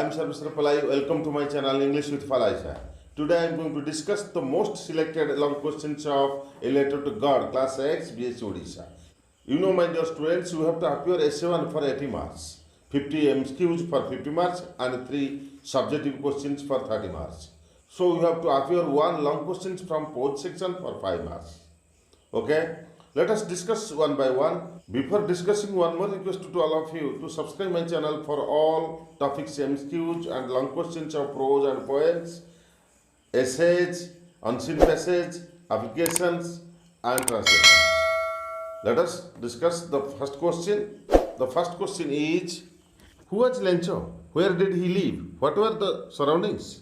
am Sarveswar Palai. Welcome to my channel English with Falai. Today I am going to discuss the most selected long questions of A Letter to God, Class X, BSc Odisha. You know, my dear students, you have to appear essay 1 for 80 marks, 50 MCQs for 50 marks, and 3 subjective questions for 30 marks. So you have to appear 1 long questions from both section for 5 marks. Okay? Let us discuss one by one. Before discussing, one more request to all of you to subscribe my channel for all topics, MCQs and long questions of prose and poems, essays, unseen passage, applications and translations. Let us discuss the first question. The first question is, who was Lencho? Where did he live? What were the surroundings?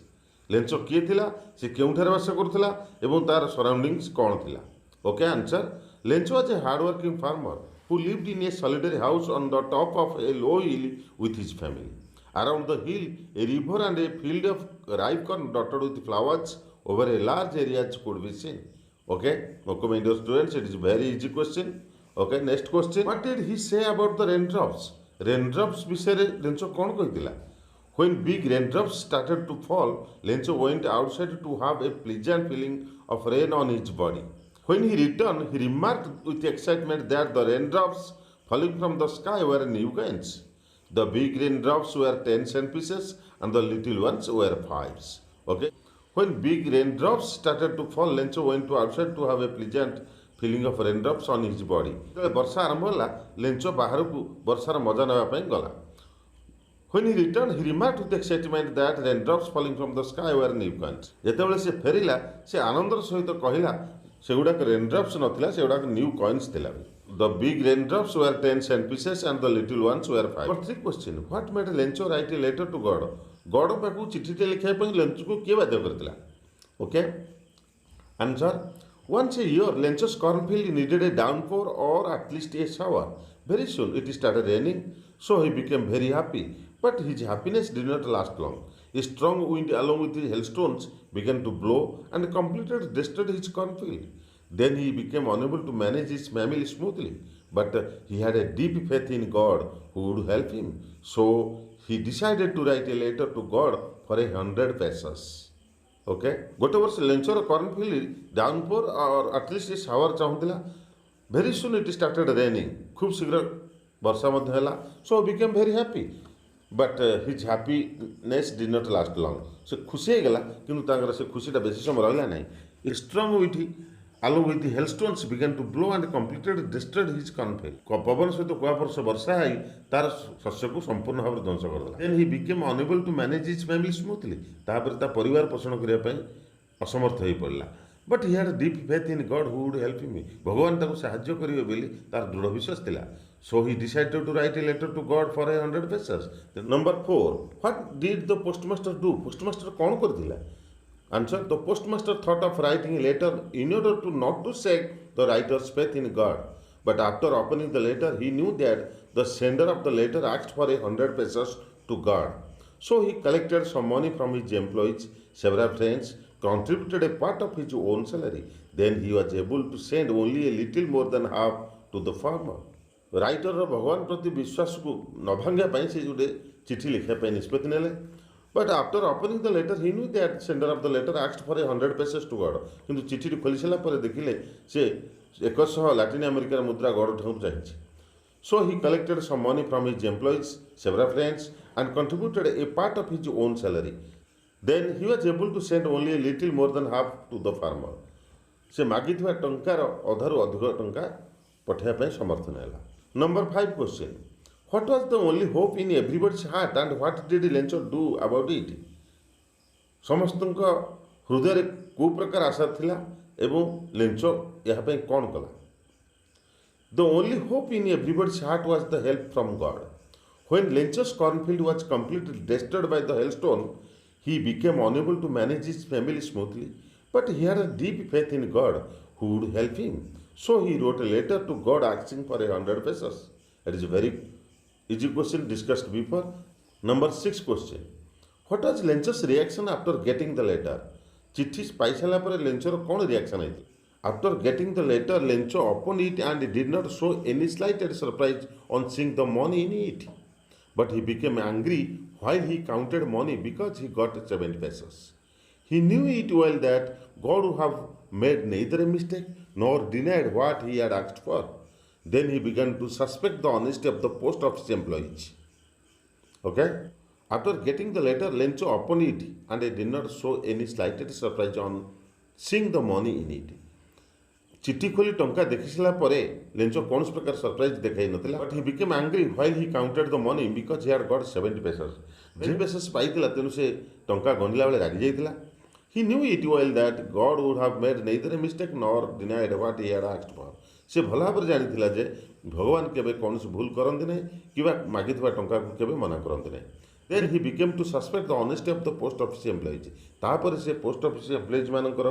Lencho किए थिला, से केउठारे वास करुथिला एवं तार surroundings कौन थिला? Okay, answer. Lencho was a hard-working farmer who lived in a solitary house on the top of a low hill with his family. Around the hill, a river and a field of ripe corn dotted with flowers over a large area could be seen. Okay, my dear students, it is a very easy question. Okay, next question. What did he say about the raindrops? Raindrops विषय Lencho कौन कहला? When big raindrops started to fall, Lencho went outside to have a pleasant feeling of rain on his body. When he returned, he remarked with excitement that the raindrops falling from the sky were new coins. The big raindrops were 10 cent pieces and the little ones were 5s. Okay? When big raindrops started to fall, Lencho went to outside to have a pleasant feeling of raindrops on his body. ବର୍ଷା ଆରମ୍ଭ ହେଲା, Lencho ବାହାରକୁ ବର୍ଷାର ମଜା ନେବା ପାଇଁ ଗଲା. When he returned, he remarked with excitement that raindrops falling from the sky were new coins. ଯେତେବେଳେ ସେ ଫେରିଲା, ସେ ଆନନ୍ଦର ସହିତ କହିଲା, ସେଗୁଡ଼ାକ raindrops ନଥିଲା, ସେଗୁଡ଼ାକ new coins ଥିଲା. The big raindrops were 10 cent pieces and the little ones were 5. Number 3 question. What made Lencho write a letter to God? God ପାଖକୁ ଚିଠିଟେ ଲେଖିବା ପାଇଁ Lenchoକୁ କିଏ ବାଧ୍ୟ କରିଥିଲା? Okay? Answer. Once a year, Lencho's cornfield needed a downpour or at least a shower. Very soon it started raining, so he became very happy. But his happiness did not last long. A strong wind along with his hailstones began to blow and completely destroyed his cornfield. Then he became unable to manage his family smoothly. But he had a deep faith in God who would help him. So he decided to write a letter to God for 100 pesos. Okay? ଗୋଟେ ବର୍ଷ ଲେଞ୍ଚର cornfield downpour or at least a shower ଚାହୁଁଥିଲା. Very soon it started raining. ଖୁବ୍ ଶୀଘ୍ର ବର୍ଷା ମଧ୍ୟ ହେଲା. So he became very happy. But his happiness did not last long. ସେ ଖୁସି ହେଇଗଲା କିନ୍ତୁ ତାଙ୍କର ସେ ଖୁସିଟା ବେଶୀ ସମୟ ରହିଲା ନାହିଁ. A strong wind along with the hailstones began to blow and completely destroyed his cornfield. ପବନ ସହିତ କୁଆପରସ ବର୍ଷା ହେଇ ତାର ଶସ୍ୟକୁ ସମ୍ପୂର୍ଣ୍ଣ ଭାବରେ ଧ୍ୱଂସ କରିଦେଲା. Then he became unable to manage his family smoothly. ତାପରେ ତା ପରିବାର ପୋଷଣ କରିବା ପାଇଁ ଅସମର୍ଥ ହୋଇପଡ଼ିଲା. But he had a deep faith in God who would help him. ଭଗବାନ ତାକୁ ସାହାଯ୍ୟ କରିବେ ବୋଲି ତାର ଦୃଢ଼ ବିଶ୍ୱାସ ଥିଲା. So he decided to write a letter to God for 100 pesos. Number 4. What did the postmaster do? Postmaster कौन କରିଥିଲା? Answer. The postmaster thought of writing a letter in order to not to shake the writer's faith in God. But after opening the letter, he knew that the sender of the letter asked for 100 pesos to God. So he collected some money from his employees, several friends, contributed a part of his own salary. Then he was able to send only a little more than half to the farmer. ରାଇଟରର ଭଗବାନ ପ୍ରତି ବିଶ୍ୱାସକୁ ନ ଭାଙ୍ଗିବା ପାଇଁ ସେ ଗୋଟେ ଚିଠି ଲେଖିବା ପାଇଁ ନିଷ୍ପତ୍ତି ନେଲେ. But after opening the letter, he knew that sender of the letter asked for 100 pesos to God. କିନ୍ତୁ ଚିଠିଟି ଖୋଲି ସାରିଲା ପରେ ଦେଖିଲେ ସେ 100 ଲାଟିନ୍ ଆମେରିକାର ମୁଦ୍ରା ଗଡ଼ଠାରୁ ଚାହିଁଛି. So he collected some money from his employees, several friends, and contributed a part of his own salary. Then he was able to send only a little more than half to the farmer. ସେ ମାଗିଥିବା ଟଙ୍କାର ଅଧାରୁ ଅଧିକ ଟଙ୍କା ପଠାଇବା ପାଇଁ ସମର୍ଥନ ହେଲା. Number 5 question. What was the only hope in everybody's heart and what did Lencho do about it? ସମସ୍ତଙ୍କ ହୃଦୟରେ କୋଉ ପ୍ରକାର ଆଶା ଥିଲା ଏବଂ ଲେଞ୍ଚୋ ଏହା ପାଇଁ କ'ଣ କଲା? The only hope in everybody's heart was the help from God. When Lencho's cornfield was completely destroyed by the hailstone, he became unable to manage his family smoothly, but he had a deep faith in God who would help him. So he wrote a letter to God asking for 100 pesos. It is a very easy question discussed before. Number 6 question. What was Lencho's reaction after getting the letter? चिट्ठी पाई सारा पर लेंचोर कौन reaction I? After getting the letter, Lencho opened it and did not show any slight surprise on seeing the money in it. but he became angry while he counted money because he got 70 pesos. He knew it well that God would have made neither a mistake nor denied what he had asked for. Then he began to suspect the honesty of the post office employees. Okay? After getting the letter, Lencho opened it and he did not show any slightest surprise on seeing the money in it. चिठी खोली टंका देखि सारा परे Lencho कौन प्रकार surprise देखाई नथिला but he became angry while he counted the money because he had got 70 pesos 10 pesos पाइतिला तेनु से टंका गणिला बेले रागी जाइतिला he knew it well that God would have made neither a mistake nor denied what he had asked for से भला भाବରେ ଜାଣିଥିଲା ଯେ ଭଗବାନ କେବେ କୌଣସି ଭୁଲ କରନ୍ତି ନାହିଁ କିମ୍ବା ମାଗିଥିବା ଟଙ୍କାକୁ କେବେ ମନା କରନ୍ତି ନାହିଁ then he became to suspect the honesty of the post office employees ତାପରେ ସେ ପୋଷ୍ଟ ଅଫିସ୍ ଏମ୍ପ୍ଲୟିଜ୍ ମାନଙ୍କର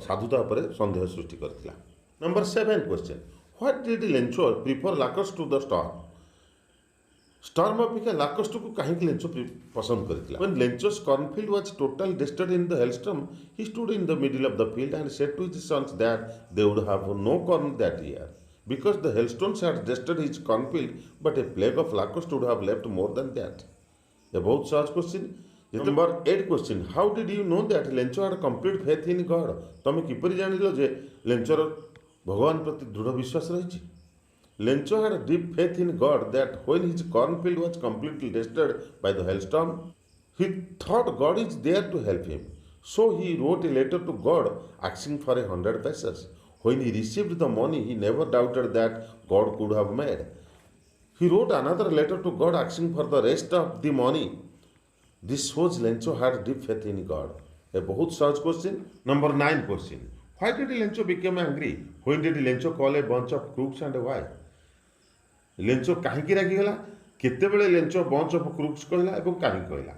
ସାଧୁତା ଉପରେ ସନ୍ଦେହ ସୃଷ୍ଟି କରିଥିଲା number 7 question what did Lencho prefer locusts to the storm ଅପେକ୍ଷା ଲାକଷ୍ଟକୁ କାହିଁକି ଲେଞ୍ଚୋ ପସନ୍ଦ କରିଥିଲା when Lencho's cornfield was totally destroyed in the hailstorm he stood in the middle of the field and said to his sons that they would have no corn that year because the hailstones had destroyed his cornfield but a plague of locust would have left more than that a बहुत सहज question number 8 question how did you know that Lencho had complete faith in God तुम किपरि जानिलो जे लेंचोर भगवान प्रति दृढ़ विश्वास रही Lencho had deep faith in God that when his cornfield was completely destroyed by the hailstorm he thought God is there to help him so he wrote a letter to God asking for 100 pesos when he received the money he never doubted that God could have made he wrote another letter to God asking for the rest of the money This shows Lencho had deep faith in God. A बहुत सहज question. Number 9 question. Why did Lencho become angry? When did Lencho call a bunch of crooks and why? Lencho काहिंकी रागी गला? केते बेले Lencho bunch of crooks कहला एवं काहि कहला?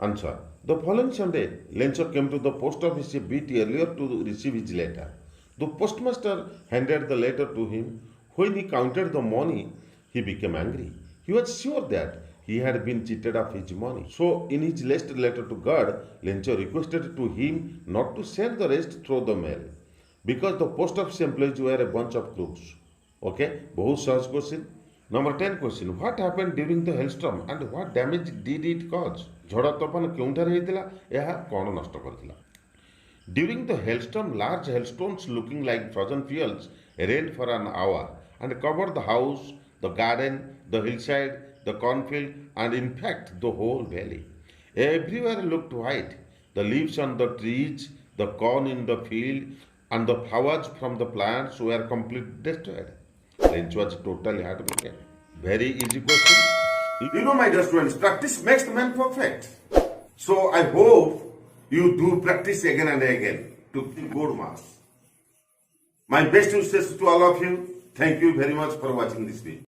Answer. The following Sunday, Lencho came to the post office a bit earlier to receive his letter. The postmaster handed the letter to him. When he counted the money, he became angry. He was sure that he had been cheated of his money. So, in his last letter to God, Lencho requested to him not to send the rest through the mail because the post office employees were a bunch of crooks. Okay, बहुत सहज question. Number 10 question. What happened during the hailstorm and what damage did it cause? झड़ा तोफान केउंठारे हेतिला एहा कोन नष्ट करथिला? During the hailstorm, large hailstones looking like frozen fields rained for an hour and covered the house, the garden, the hillside, the cornfield, and in fact the whole valley. Everywhere looked white. The leaves on the trees, the corn in the field, and the flowers from the plants were completely destroyed. Lencho was totally heartbroken. Very easy question. You know, my dear students, practice makes the man perfect. So I hope you do practice again and again to get good marks. My best wishes to all of you. Thank you very much for watching this video.